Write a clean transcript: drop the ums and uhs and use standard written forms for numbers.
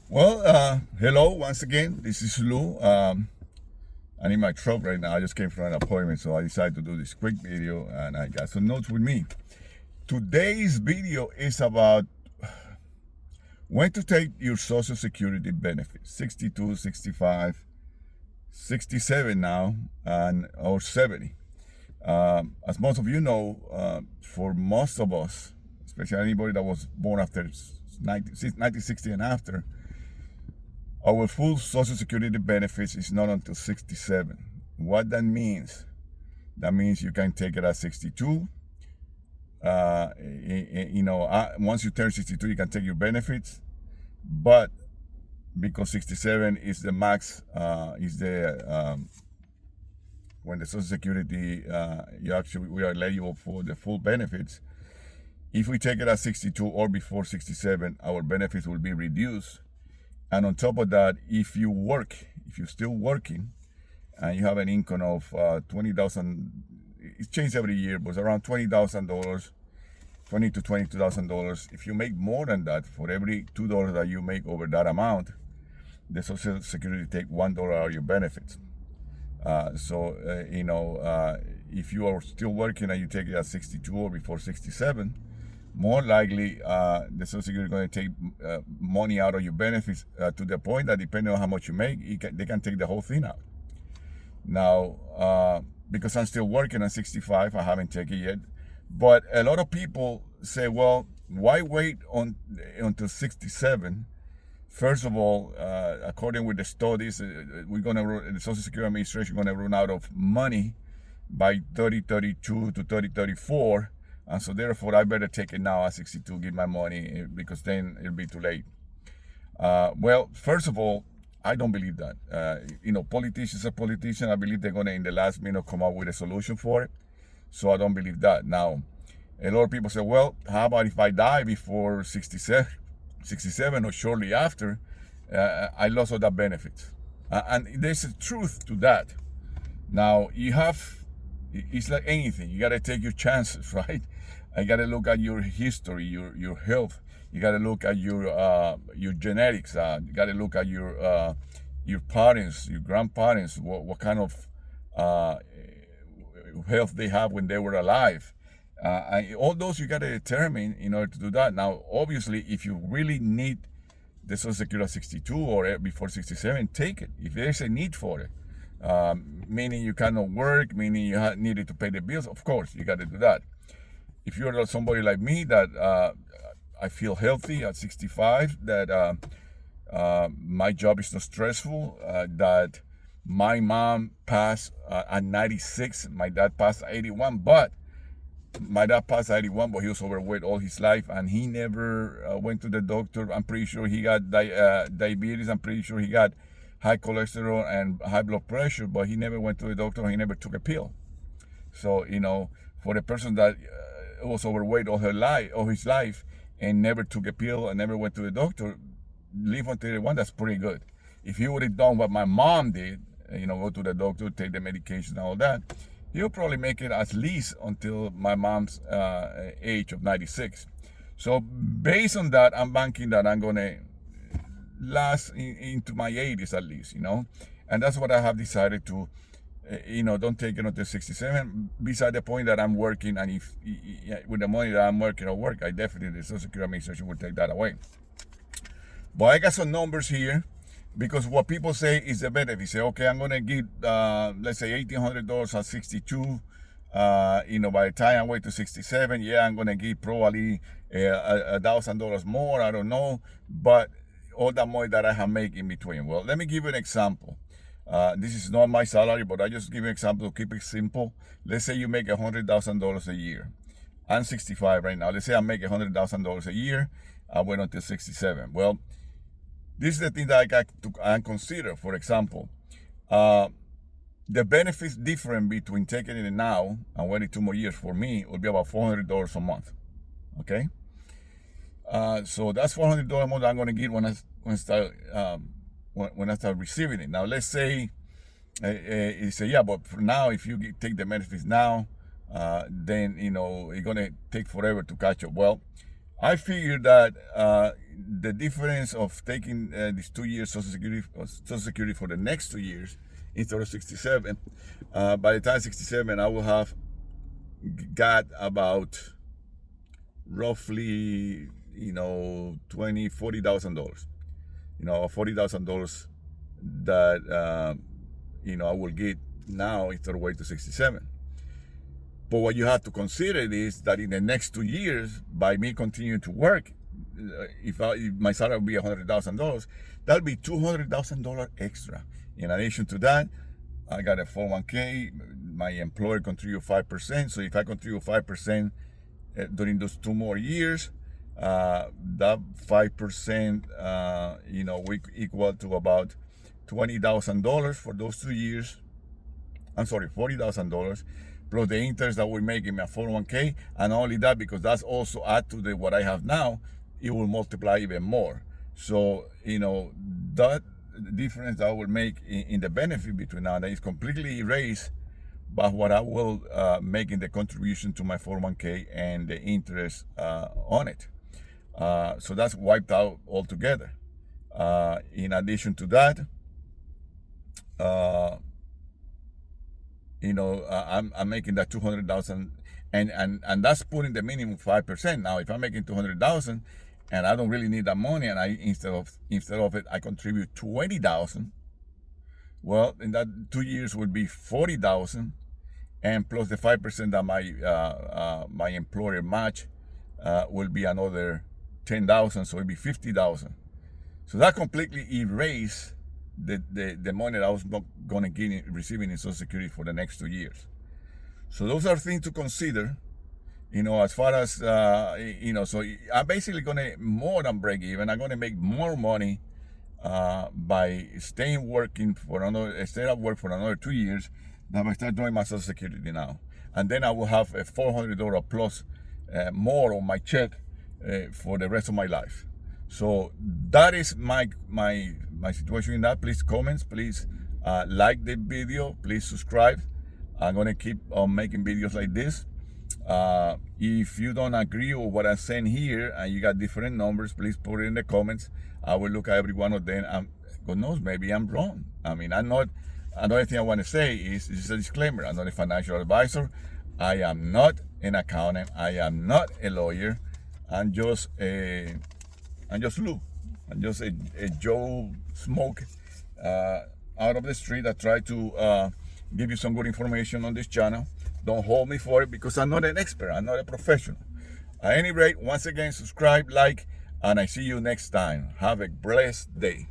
Hello once again. This is Lou. I'm in my truck right now. I just came from an appointment, so I decided to do this quick video, and I got some notes with me. Today's video is about when to take your Social Security benefits 62, 65, 67 now, and or 70. As most of you know, for most of us, especially anybody that was born after 1960 and after, our full Social Security benefits is not until 67. What that means? That means you can take it at 62. Once you turn 62, you can take your benefits. But because 67 is the max, when the Social Security, we are eligible for the full benefits. If we take it at 62 or before 67, our benefits will be reduced. And on top of that, if you're still working, and you have an income of $20,000, it changes every year, but it's around $20,000, $20,000 to $22,000. If you make more than that, for every $2 that you make over that amount, the Social Security take $1 out of your benefits. If you are still working and you take it at 62 or before 67, more likely the Social Security is going to take money out of your benefits to the point that depending on how much you make, they can take the whole thing out. Now, because I'm still working at 65, I haven't taken it yet. But a lot of people say, well, why wait until 67? First of all, according with the studies, the Social Security Administration is going to run out of money by 3032 to 3034. And so therefore, I better take it now at 62, give my money, because then it'll be too late. First of all, I don't believe that. Politicians are politicians. I believe they're going to, in the last minute, come up with a solution for it. So I don't believe that. Now, a lot of people say, well, how about if I die before 67 or shortly after, I lost all that benefit. And there's a truth to that. Now, it's like anything. You got to take your chances, right? You got to look at your history, your health. You got to look at your genetics. You got to look at your parents, your grandparents, what kind of health they have when they were alive. All those you got to determine in order to do that. Now, obviously, if you really need the Social Security at 62 or before 67, take it. If there's a need for it. Meaning you cannot work, meaning you needed to pay the bills, of course, you got to do that. If you're somebody like me that I feel healthy at 65, that my job is not stressful, that my mom passed at 96, my dad passed at 81, but my dad passed at 81, but he was overweight all his life, and he never went to the doctor. I'm pretty sure he got diabetes. I'm pretty sure he got high cholesterol and high blood pressure, but he never went to the doctor. He never took a pill. So, for the person that was overweight all his life, and never took a pill and never went to the doctor, live until 81, that's pretty good. If he would have done what my mom did, go to the doctor, take the medication and all that, he'll probably make it at least until my mom's age of 96. So based on that, I'm banking that I'm going to last into my 80s at least, and that's what I have decided to, don't take it until 67. Beside the point that I'm working, and if with the money that I'm working at work, I definitely, the Social Security Administration will take that away. But I got some numbers here, because what people say is the benefit. Say, okay, I'm going to give, let's say $1,800 at 62. By the time I wait to 67, I'm going to give probably $1,000 more. I don't know, but all that money that I have made in between. Well, let me give you an example. This is not my salary, but I just give you an example to keep it simple. Let's say you make $100,000 a year. I'm 65 right now. Let's say I make $100,000 a year. I wait until 67. Well, this is the thing that I got to consider. For example, the benefits difference between taking it now and waiting 2 more years for me would be about $400 a month. Okay, so that's $400 more that I'm going to get when I start receiving it. Now, let's say you say, but for now, if you take the benefits now, then it's going to take forever to catch up. Well, I figured that the difference of taking these 2 years Social Security for the next 2 years instead of 67, by the time 67, I will have got about roughly, $40,000, $40,000 that, I will get now instead of wait to 67. But what you have to consider is that in the next 2 years, by me continuing to work, if my salary will be $100,000, that'll be $200,000 extra. In addition to that, I got a 401k. My employer contributes 5%. So if I contribute 5% during those 2 more years, that 5%, we equal to about $20,000 for those 2 years. I'm sorry, $40,000 plus the interest that we make in my 401k, and not only that, because that's also add to what I have now, it will multiply even more. So that difference that I will make in the benefit between now and then is completely erased by what I will make in the contribution to my 401k and the interest on it. So that's wiped out altogether. In addition to that, I'm making that 200,000, and that's putting the minimum 5%. Now, if I'm making 200,000 and I don't really need that money, and I instead of it I contribute 20,000, well, in that 2 years would be 40,000, and plus the 5% that my employer match will be another 10,000, so it'll be 50,000. So that completely erased the money that I was not going to get receiving in Social Security for the next 2 years. So those are things to consider, as far as, so I'm basically going to more than break even. I'm going to make more money by staying at work for another 2 years than I start doing my Social Security now. And then I will have a $400 plus more on my check for the rest of my life. So that is my situation in that. Please comments, please like the video, please subscribe. I'm going to keep on making videos like this. If you don't agree with what I'm saying here and you got different numbers, please put it in the comments. I will look at every one of them. God knows, maybe I'm wrong. I mean, another thing I want to say is, this is a disclaimer, I'm not a financial advisor. I am not an accountant. I am not a lawyer. I'm just Lou. I'm just a Joe Smoke out of the street that try to give you some good information on this channel. Don't hold me for it, because I'm not an expert. I'm not a professional. At any rate, once again, subscribe, like, and I see you next time. Have a blessed day.